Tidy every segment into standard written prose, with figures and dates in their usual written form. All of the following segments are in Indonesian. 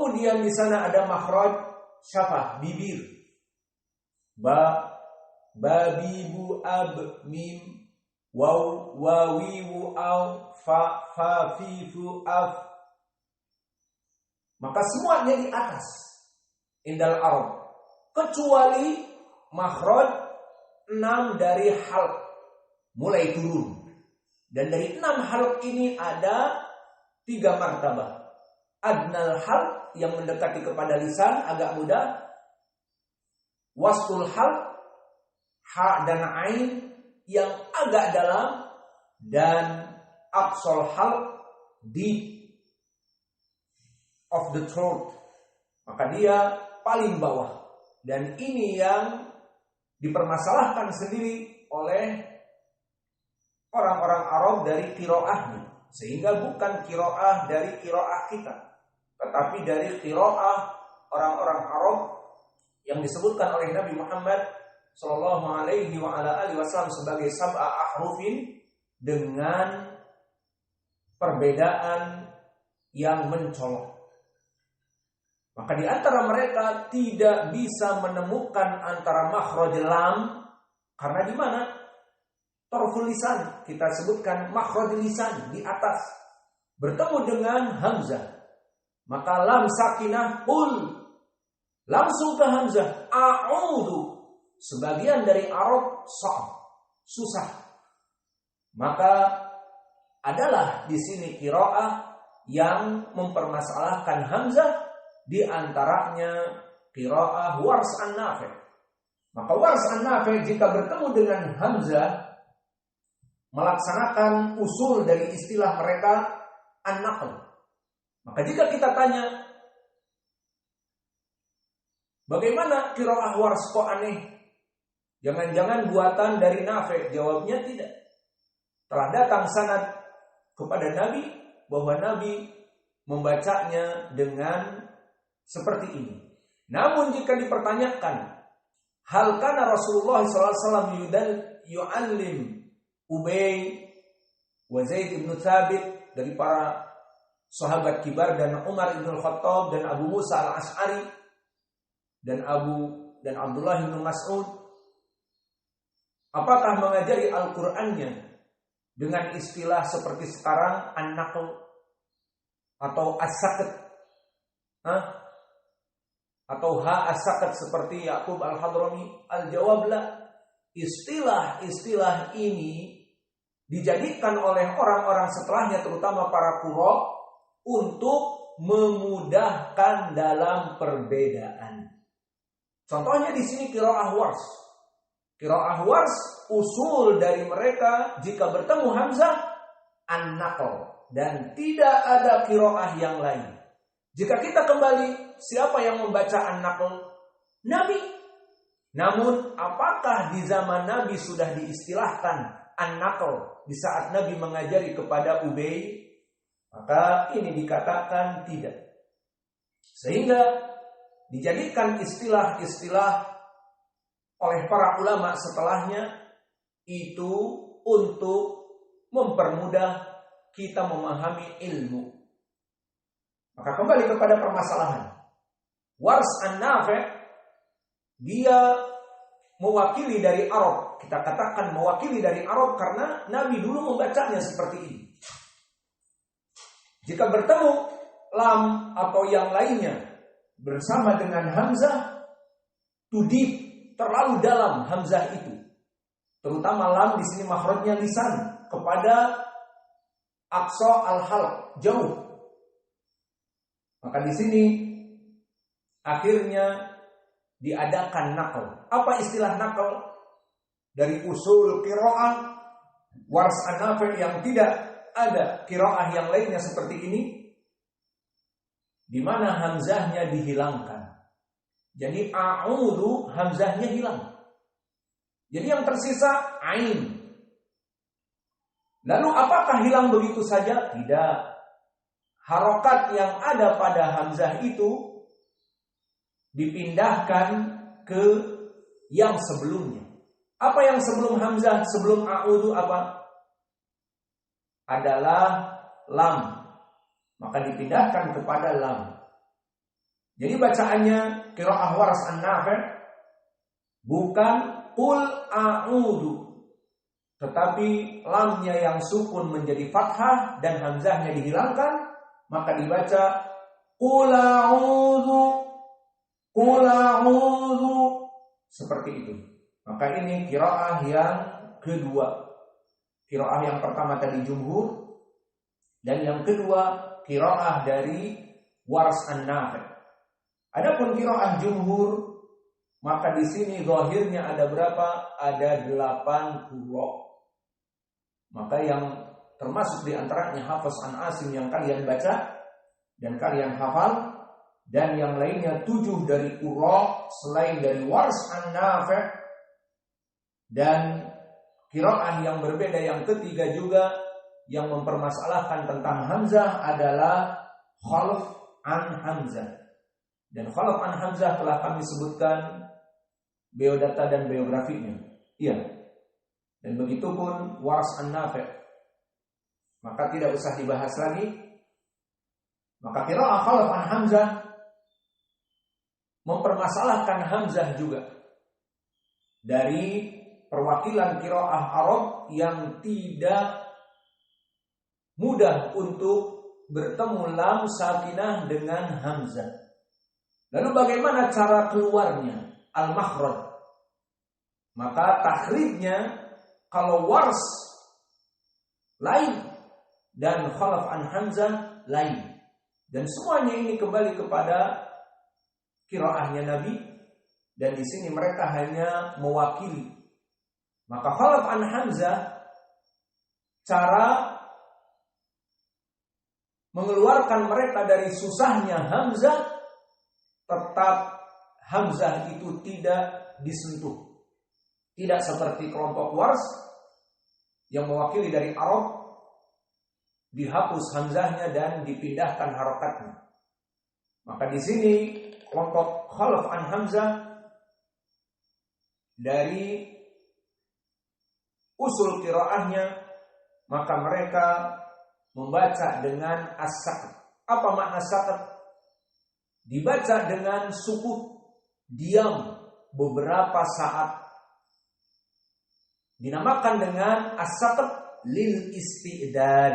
Kemudian di sana ada makhraj syafah, bibir. Babibu ab mim waw wawiwu au fa fifu af. Maka semuanya di atas indal Arab kecuali makhraj 6 dari halq mulai turun. Dan dari 6 halq ini ada 3 martabah. Adnal halq yang mendekati kepada lisan agak mudah. Wastul halq, ha dan ain yang agak dalam, dan aqsal halq, deep of the throat. Maka dia paling bawah. Dan ini yang dipermasalahkan sendiri oleh orang-orang Arab dari qiraahnya. Sehingga bukan qiraah dari qiraah kita, tetapi dari qiraah orang-orang Arab yang disebutkan oleh Nabi Muhammad sallallahu alaihi wa ala alihi wasallam sebagai sab'a ahrufin, dengan perbedaan yang mencolok. Maka di antara mereka tidak bisa menemukan antara makhraj lam, karena di mana? Tarful lisan, kita sebutkan makhraj lisan di atas, bertemu dengan hamzah. Maka lam sakinah qul, langsung ke hamzah a'udhu. Sebagian dari Arab susah. Maka adalah di sini qiraah yang mempermasalahkan hamzah, di antaranya qiraah Wars an-Nafi'. Maka Wars an-Nafi' jika bertemu dengan hamzah melaksanakan usul dari istilah mereka an-naql. Maka jika kita tanya, bagaimana qiraah Wars kok aneh? Jangan-jangan buatan dari Nafi'? Jawabnya tidak. Telah datang sanad kepada Nabi bahwa Nabi membacanya dengan seperti ini. Namun jika dipertanyakan, hal kana Rasulullah SAW yu'allim Ubay wa Zaid ibn Thabit, dari para sahabat kibar, dan Umar ibn Khattab, dan Abu Musa al-Ash'ari, dan Abdullah ibn Mas'ud, apakah mengajari Al-Qur'annya dengan istilah seperti sekarang an-naql atau as-saqt, atau as-saqt seperti Yaqub al-Hadrami? Al-jawab la. Istilah-istilah ini dijadikan oleh orang-orang setelahnya, terutama para qurra, untuk memudahkan dalam perbedaan. Contohnya di sini qiraah Wars. Qiraah Wars, usul dari mereka jika bertemu hamzah an-naql, dan tidak ada qiraah yang lain. Jika kita kembali, siapa yang membaca an-naql? Nabi. Namun apakah di zaman Nabi sudah diistilahkan an-naql di saat Nabi mengajari kepada Ubay? Maka ini dikatakan tidak. Sehingga dijadikan istilah-istilah oleh para ulama setelahnya itu untuk mempermudah kita memahami ilmu. Maka kembali kepada permasalahan. Wars an-Nafi' dia mewakili dari Arab. Kita katakan mewakili dari Arab karena Nabi dulu membacanya seperti ini. Jika bertemu lam atau yang lainnya bersama dengan hamzah, tudib, terlalu dalam hamzah itu. Terutama lam di sini makhrajnya lisan kepada aqsa al-halq, jauh. Maka di sini akhirnya diadakan naql. Apa istilah naql? Dari usul qiraah Wars an-Nafi' yang tidak ada qiraah yang lainnya seperti ini, di mana hamzahnya dihilangkan. Jadi a'udhu, hamzahnya hilang. Jadi yang tersisa ain. Lalu apakah hilang begitu saja? Tidak. Harokat yang ada pada hamzah itu dipindahkan ke yang sebelumnya. Apa yang sebelum hamzah, sebelum a'udhu apa? Adalah lam. Maka dipindahkan kepada lam. Jadi bacaannya qiraah Wars an-Nafi' bukan qul a'udzu, tetapi lamnya yang sukun menjadi fathah dan hamzahnya dihilangkan, maka dibaca qul a'udzu, qul a'udzu, seperti itu. Maka ini qiraah yang kedua. Qiraah yang pertama tadi jumhur, dan yang kedua qiraah dari Wars an-Nafi'. Adapun qiraah jumhur, maka di sini zahirnya ada berapa? Ada 8 qurra. Maka yang termasuk di antaranya Hafiz an Asim yang kalian baca dan kalian hafal, dan yang lainnya 7 dari qurra selain dari Wars an-Nafi', dan qiraah yang berbeda yang ketiga juga yang mempermasalahkan tentang hamzah adalah Khalaf an Hamzah. Dan Khalaf an Hamzah telah kami sebutkan biodata dan biografinya. Iya. Dan begitu pun Wars an-Nafi'. Maka tidak usah dibahas lagi. Maka qiraah Khalaf an Hamzah mempermasalahkan hamzah juga dari perwakilan qiraah Arab yang tidak mudah untuk bertemu lam sakinah dengan hamzah. Lalu bagaimana cara keluarnya? Al-makhraj. Maka takhrijnya kalau Wars lain dan Khalaf an Hamzah lain. Dan semuanya ini kembali kepada qiraahnya Nabi, dan di sini mereka hanya mewakili. Maka Khalaf an Hamzah, cara mengeluarkan mereka dari susahnya hamzah, tetap hamzah itu tidak disentuh. Tidak seperti kelompok Wars yang mewakili dari Arab, dihapus hamzahnya dan dipindahkan harokatnya. Maka di sini kelompok Khalaf an Hamzah dari usul qiraahnya, maka mereka membaca dengan as-saqt. Apa makna saqt? Dibaca dengan sukut, diam beberapa saat. Dinamakan dengan as-saqt lil istidad.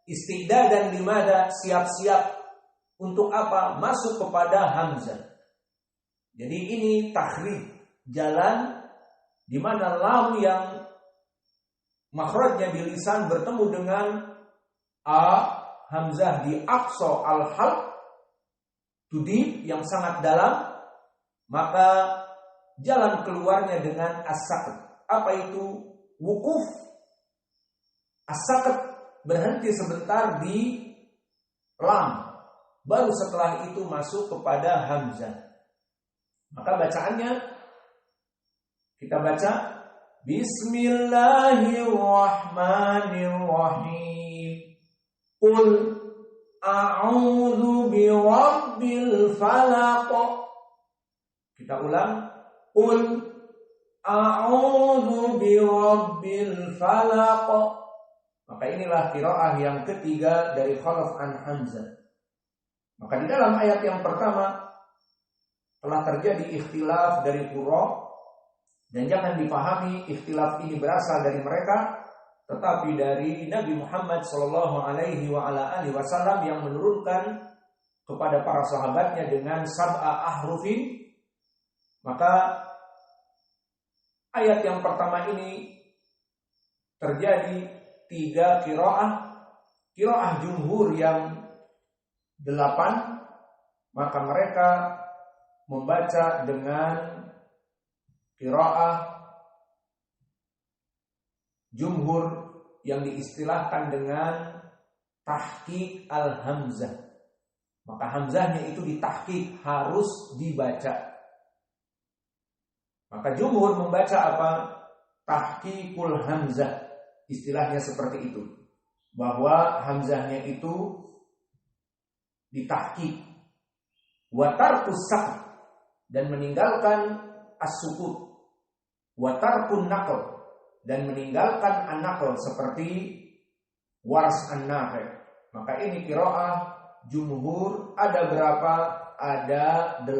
Istidad dan limada, siap-siap untuk apa? Masuk kepada hamzah. Jadi ini takhrij, jalan di mana lam yang makhrajnya di lisan bertemu dengan a, hamzah di aqsa al-halq, tudib yang sangat dalam, maka jalan keluarnya dengan as-saqt. Apa itu? Wukuf. As-saqt berhenti sebentar di lam, baru setelah itu masuk kepada hamzah. Maka bacaannya kita baca Bismillahirrahmanirrahim. Qul a'udzu birabbil falaq. Kita ulang. Qul a'udzu birabbil falaq. Maka inilah qiraah yang ketiga dari Khalaf an Hamzah. Maka di dalam ayat yang pertama telah terjadi ikhtilaf dari qurra, dan jangan dipahami ikhtilaf ini berasal dari mereka, tetapi dari Nabi Muhammad sallallahu alaihi wasallam yang menurunkan kepada para sahabatnya dengan sab'a ahrufin. Maka ayat yang pertama ini terjadi 3 qiraah. Qiraah jumhur yang 8, maka mereka membaca dengan qiraah jumhur yang diistilahkan dengan tahqiq al-hamzah. Maka hamzahnya itu ditahqiq, harus dibaca. Maka jumhur membaca apa? Tahqiqul hamzah. Istilahnya seperti itu, bahwa hamzahnya itu ditahqiq. Wa tarkus saqt, dan meninggalkan as-sukut. Wa tarkun naql, dan meninggalkan an-naql seperti Wars an-Nafi'. Maka ini qiraah jumhur. Ada berapa? ada 8.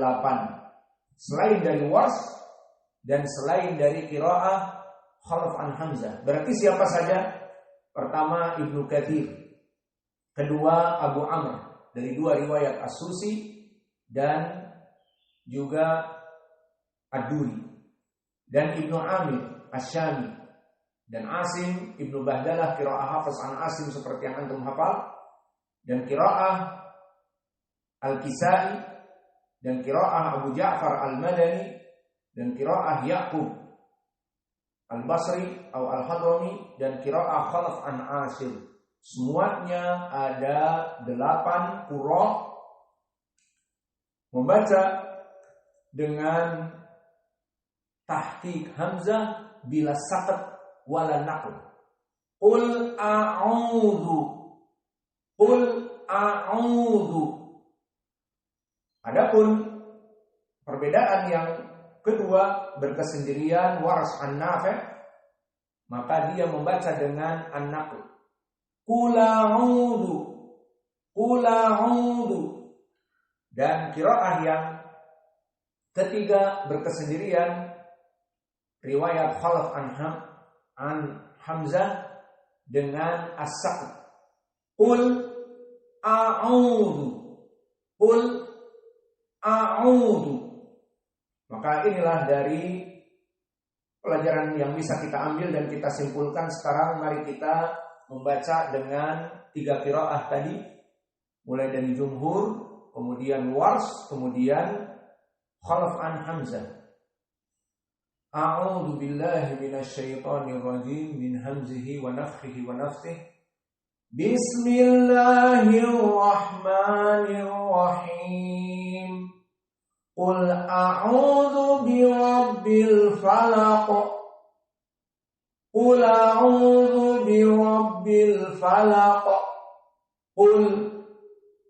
Selain dari Wars dan selain dari qiraah Khalaf an Hamzah. Berarti siapa saja? Pertama Ibnu Katsir, kedua Abu Amr dari 2 riwayat As-Susi dan juga Ad-Duri, dan Ibnu Amir Asy-Syami dan Asim Ibnu Bahdalah qiraah Hafiz an Asim seperti yang antum hafal, dan qiraah Al-Kisai dan qiraah Abu Ja'far Al-Madani dan qiraah Ya'qub Al-Basri atau Al-Hadrami dan qiraah Khalaf an Asim. Semuanya ada 8 qurra membaca dengan tahqiq hamzah bila saqat wala naql. Qul a'udzu. Qul a'udzu. Adapun perbedaan yang kedua berkesendirian Waras an-Nafi', maka dia membaca dengan an-naql. Qul a'udzu. Qul a'udzu. Dan qiraah yang ketiga berkesendirian riwayat Khalaf an Hamzah dengan as-saqt. Qul a'udzu. Qul a'udzu. Maka inilah dari pelajaran yang bisa kita ambil dan kita simpulkan. Sekarang mari kita membaca dengan 3 qiraah tadi, mulai dari jumhur, kemudian Wars, kemudian Khalaf an Hamzah. A'udzu billahi minasy syaithanir rajim min hamzihi wa nafthihi wa nafthihi. Bismillahirrahmanirrahim. Qul a'udzu birabbil falaq. Qul a'udzu birabbil falaq. Qul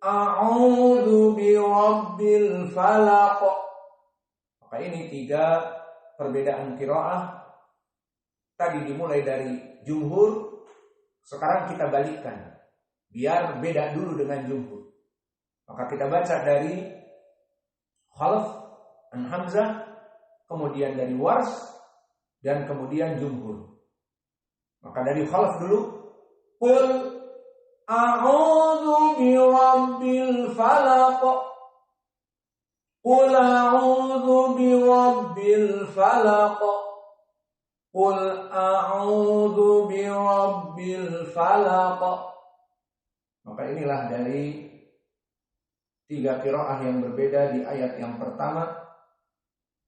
a'udzu birabbil falaq. Maka ini 3 perbedaan qiraah. Tadi dimulai dari jumhur, sekarang kita balikkan biar beda dulu dengan jumhur. Maka kita baca dari Khalaf an Hamzah, kemudian dari Wars, dan kemudian jumhur. Maka dari Khalaf dulu. Qul a'udzu birabbil falaq. Qul a'udzu birabbil falaq. Qul a'udzu birabbil falaq. Maka inilah dari 3 qiraah yang berbeda di ayat yang pertama.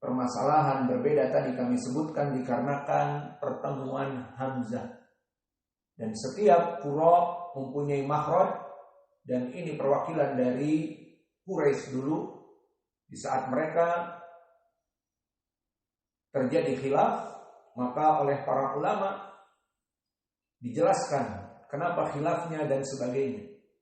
Permasalahan berbeda tadi kami sebutkan dikarenakan pertemuan hamzah. Dan setiap qurra mempunyai makhraj, dan ini perwakilan dari Quraisy dulu. Di saat mereka terjadi khilaf, maka oleh para ulama dijelaskan kenapa khilafnya dan sebagainya.